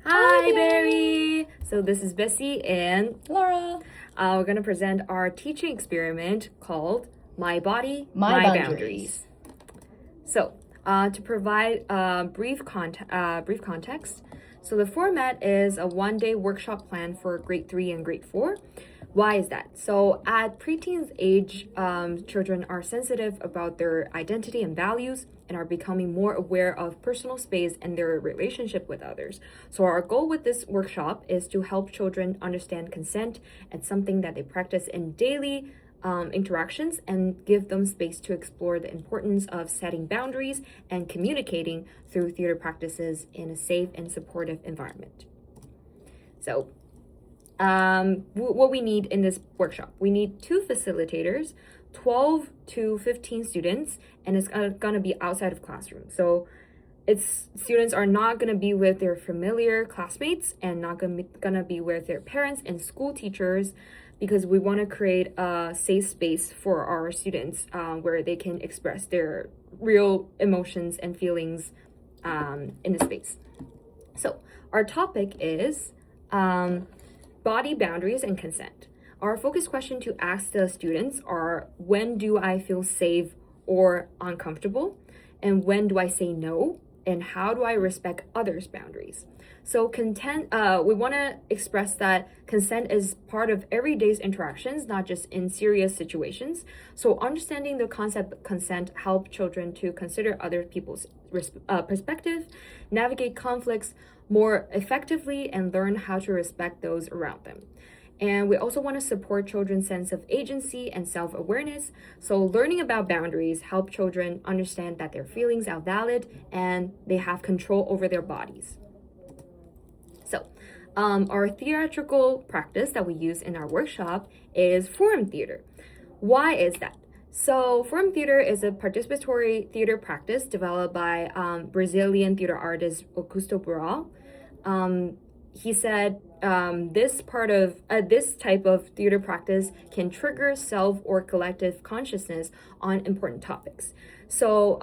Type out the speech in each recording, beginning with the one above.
Hi, Barry! So this is Bessie and Laura. we're going to present our teaching experiment called My Body, My Boundaries. So to provide brief context, so the format is a one-day workshop plan for grade 3 and grade 4. Why is that? So at preteens age, children are sensitive about their identity and values and are becoming more aware of personal space and their relationship with others. So our goal with this workshop is to help children understand consent as something that they practice in daily interactions and give them space to explore the importance of setting boundaries and communicating through theater practices in a safe and supportive environment. So what we need in this workshop, we need 2 facilitators, 12 to 15 students, and it's gonna be outside of classroom. So students are not gonna be with their familiar classmates and not gonna be with their parents and school teachers, because we want to create a safe space for our students where they can express their real emotions and feelings in the space. So our topic is body boundaries and consent. Our focus question to ask the students are: when do I feel safe or uncomfortable? And when do I say no? And how do I respect others' boundaries? So we want to express that consent is part of everyday's interactions, not just in serious situations. So understanding the concept of consent helps children to consider other people's perspective, navigate conflicts more effectively, and learn how to respect those around them. And we also want to support children's sense of agency and self-awareness. So learning about boundaries help children understand that their feelings are valid and they have control over their bodies. So our theatrical practice that we use in our workshop is forum theater. Why is that? So forum theater is a participatory theater practice developed by Brazilian theater artist Augusto Boal. He said this type of theater practice can trigger self or collective consciousness on important topics. So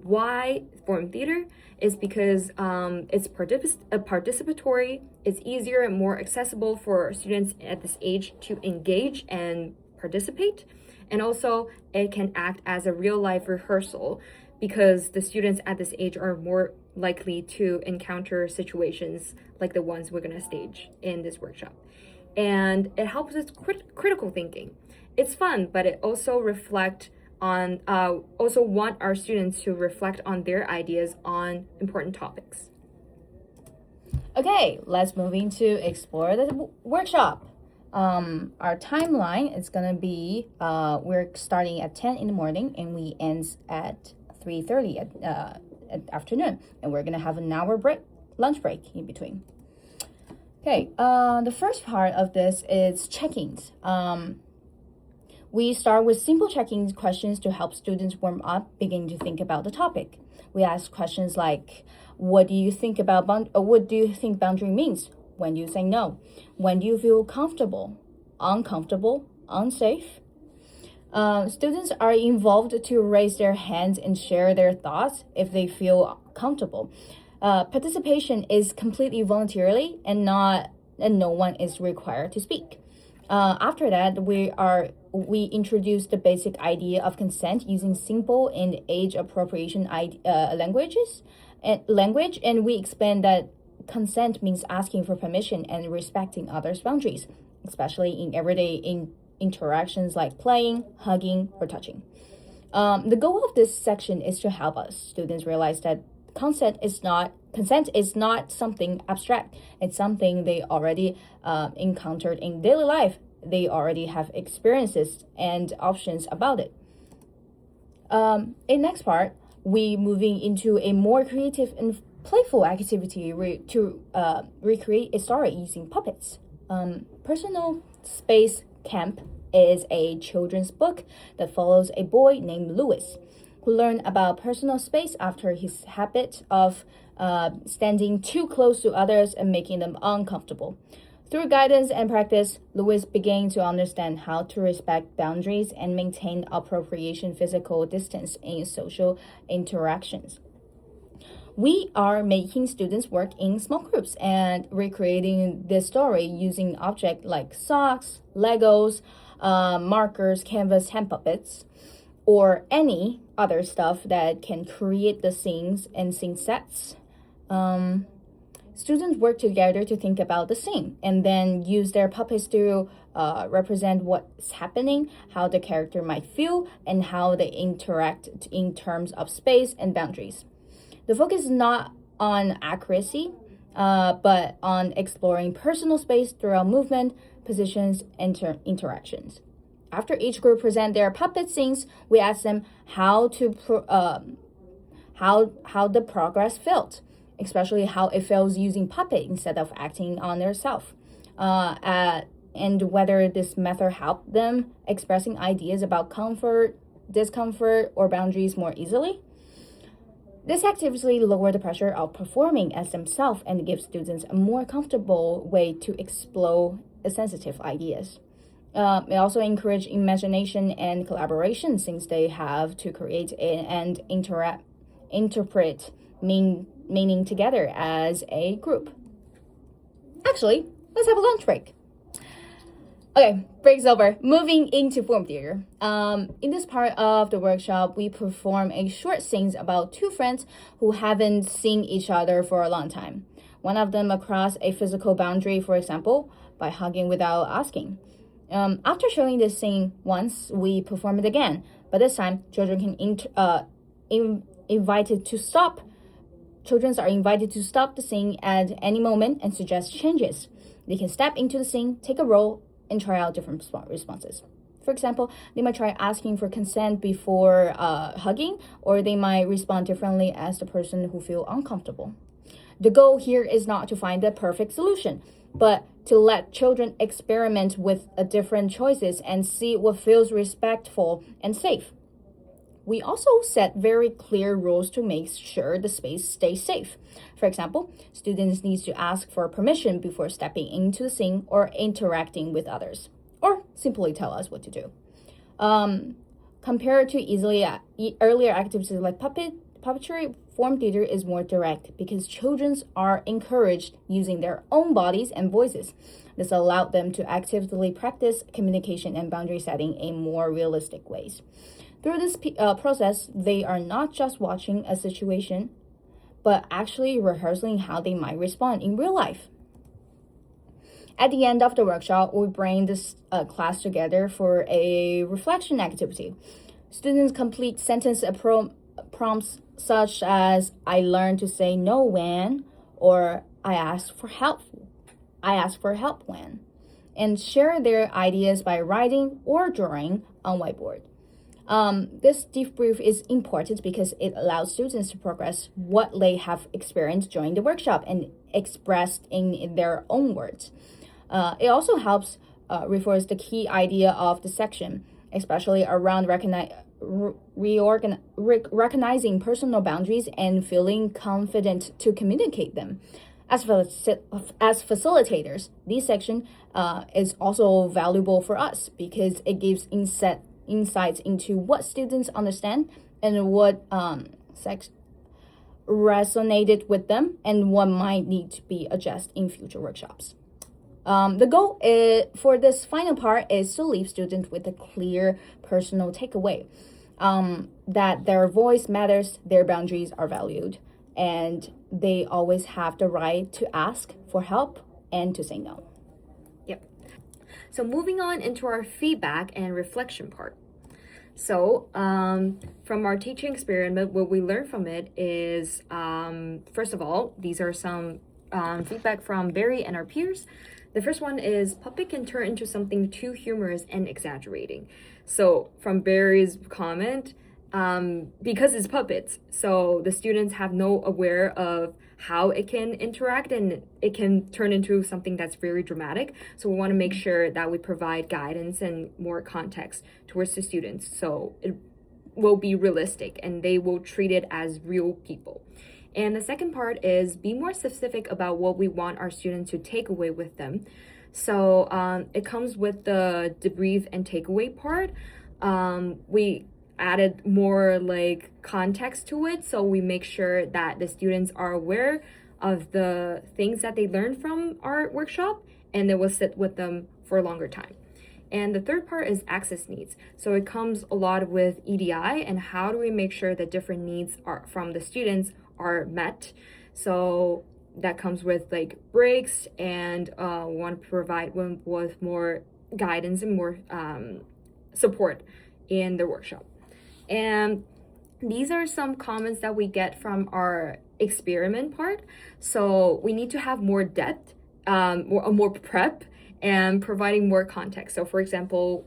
why forum theater? Is because it's participatory, it's easier and more accessible for students at this age to engage and participate. And also it can act as a real life rehearsal, because the students at this age are more likely to encounter situations like the ones we're going to stage in this workshop. And it helps with critical thinking. It's fun, but it also want our students to reflect on their ideas on important topics. Okay, let's move into explore the workshop. Our timeline is gonna be we're starting at 10 in the morning and we end at 3:30 at afternoon, and we're gonna have an hour lunch break in between. Okay, the first part of this is check-ins. We start with simple check-in questions to help students warm up, begin to think about the topic. We ask questions like, what do you think boundary means? When do you say no? When do you feel comfortable, uncomfortable, unsafe? Students are involved to raise their hands and share their thoughts if they feel comfortable. Participation is completely voluntarily and no one is required to speak. After that, we introduce the basic idea of consent using simple and age-appropriate language, and we explain that consent means asking for permission and respecting others' boundaries, especially in everyday interactions like playing, hugging, or touching. The goal of this section is to help us students realize that consent is not something abstract. It's something they already encountered in daily life. They already have experiences and options about it. In next part, we moving into a more creative and playful activity to recreate a story using puppets. Personal Space Camp is a children's book that follows a boy named Louis, who learned about personal space after his habit of standing too close to others and making them uncomfortable. Through guidance and practice, Louis began to understand how to respect boundaries and maintain appropriate physical distance in social interactions. We are making students work in small groups and recreating this story using objects like socks, Legos, markers, canvas, hand puppets, or any other stuff that can create the scenes and scene sets. Students work together to think about the scene and then use their puppets to represent what's happening, how the character might feel, and how they interact in terms of space and boundaries. The focus is not on accuracy, but on exploring personal space throughout movement, positions, and interactions. After each group present their puppet scenes, we ask them how the progress felt, especially how it feels using puppet instead of acting on themselves, and whether this method helped them expressing ideas about comfort, discomfort, or boundaries more easily. This activity lowers the pressure of performing as themselves and gives students a more comfortable way to explore sensitive ideas. It also encourages imagination and collaboration since they have to create and interpret meaning together as a group. Actually, let's have a lunch break. Okay, break's over. Moving into form theater. In this part of the workshop, we perform a short scenes about two friends who haven't seen each other for a long time. One of them across a physical boundary, for example, by hugging without asking. After showing this scene once, we perform it again, but this time, children are invited to stop the scene at any moment and suggest changes. They can step into the scene, take a role, and try out different responses. For example, they might try asking for consent before hugging, or they might respond differently as the person who feels uncomfortable. The goal here is not to find the perfect solution, but to let children experiment with different choices and see what feels respectful and safe. We also set very clear rules to make sure the space stays safe. For example, students need to ask for permission before stepping into the scene or interacting with others, or simply tell us what to do. Compared to earlier activities like puppetry, form theater is more direct because children are encouraged using their own bodies and voices. This allowed them to actively practice communication and boundary setting in more realistic ways. Through this process, they are not just watching a situation, but actually rehearsing how they might respond in real life. At the end of the workshop, we bring this class together for a reflection activity. Students complete sentence prompts such as, I learned to say no when, or I ask for help when, and share their ideas by writing or drawing on whiteboard. This debrief is important because it allows students to progress what they have experienced during the workshop and expressed in their own words. It also helps reinforce the key idea of the section, especially around recognizing personal boundaries and feeling confident to communicate them. As facilitators, this section is also valuable for us because it gives insights into what students understand and what resonated with them and what might need to be adjusted in future workshops. The goal for this final part is to leave students with a clear personal takeaway, that their voice matters, their boundaries are valued, and they always have the right to ask for help and to say no. Yep. So moving on into our feedback and reflection part. So from our teaching experiment, what we learned from it is, first of all, these are some feedback from Barry and our peers. The first one is puppet can turn into something too humorous and exaggerating. So from Barry's comment, because it's puppets, so the students have no aware of how it can interact and it can turn into something that's very dramatic. So we want to make sure that we provide guidance and more context towards the students so it will be realistic and they will treat it as real people. And the second part is be more specific about what we want our students to take away with them. So it comes with the debrief and takeaway part. added more like context to it, so we make sure that the students are aware of the things that they learned from our workshop, and they will sit with them for a longer time. And the third part is access needs. So it comes a lot with EDI and how do we make sure that different needs are from the students are met. So that comes with like breaks, and want to provide them with more guidance and more support in the workshop. And these are some comments that we get from our experiment part. So we need to have more depth, more prep, and providing more context. So for example,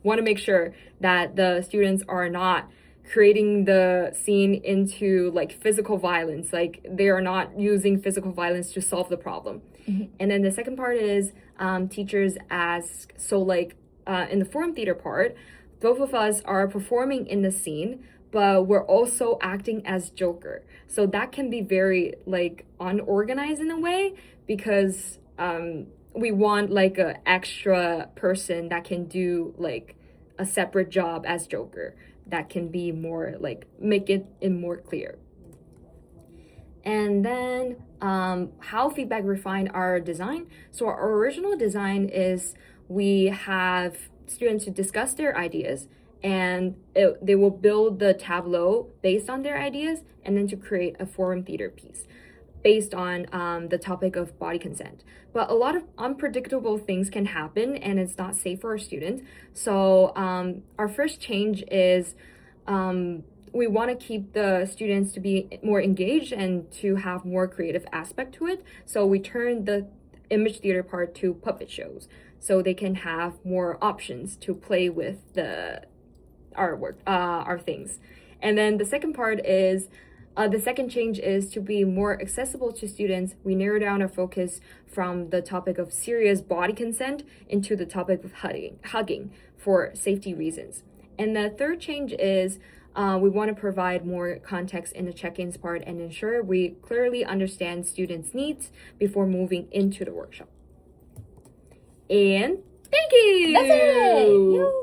want to make sure that the students are not creating the scene into like physical violence, like they are not using physical violence to solve the problem. And then the second part is teachers ask, so like in the forum theater part, both of us are performing in the scene, but we're also acting as Joker. So that can be very like unorganized in a way, because we want like a extra person that can do like a separate job as Joker, that can be more like make it more clear. And then how feedback refine our design. So our original design is we have students to discuss their ideas, and they will build the tableau based on their ideas, and then to create a forum theater piece based on the topic of body consent. But a lot of unpredictable things can happen, and it's not safe for our students. So our first change is we want to keep the students to be more engaged and to have more creative aspect to it. So we turn the image theater part to puppet shows, so they can have more options to play with the artwork, our things. And then the second part is the second change is to be more accessible to students. We narrow down our focus from the topic of serious body consent into the topic of hugging for safety reasons. And the third change is we want to provide more context in the check-ins part and ensure we clearly understand students' needs before moving into the workshop. And thank you! That's it!